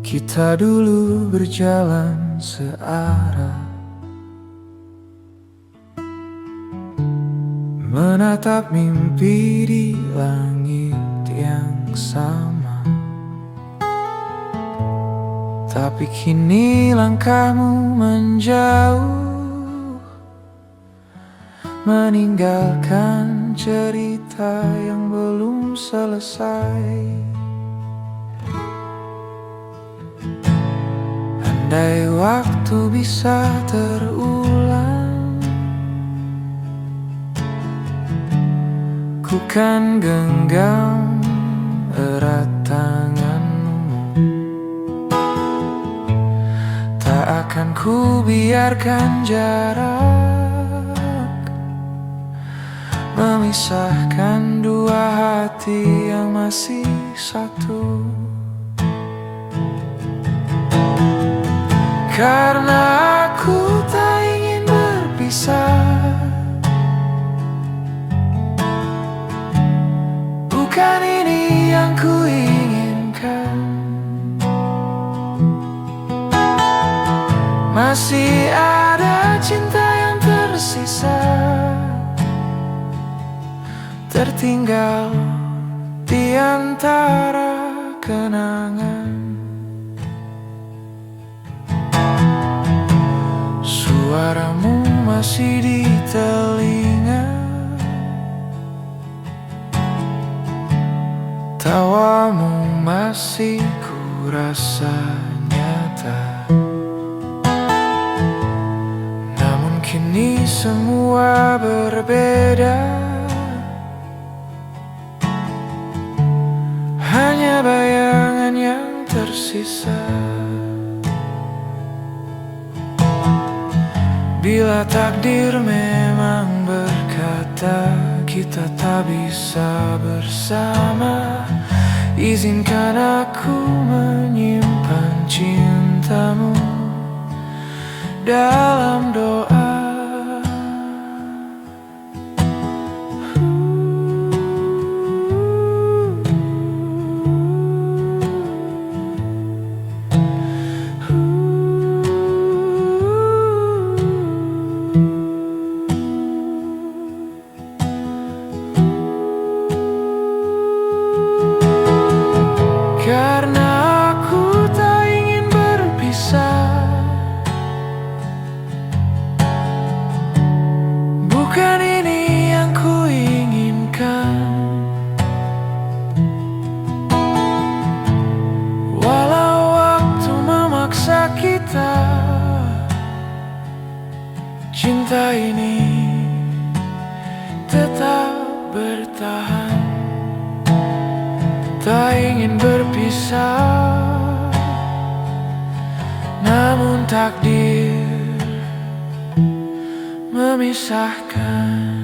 Kita dulu berjalan searah, menatap mimpi di langit yang sama. Tapi kini langkahmu menjauh, meninggalkan cerita yang belum selesai. Andai waktu bisa terulang, ku kan genggam erat tanganmu. Tak akan ku biarkan jarak memisahkan dua hati yang masih satu. Karena aku tak ingin berpisah, bukan ini yang ku inginkan. Masih ada cinta yang tersisa, tertinggal di antara kenangan. Suaramu masih di telinga, tawamu masih ku rasa nyata. Namun kini semua berbeda, hanya bayangan yang tersisa. Bila takdir memang berkata kita tak bisa bersama, izinkan aku menyimpan cintamu dalam doa. Karena aku tak ingin berpisah, bukan ini yang ku inginkan. Walau waktu memaksa kita, cinta ini tetap bertahan. Tak ingin berpisah, namun takdir memisahkan.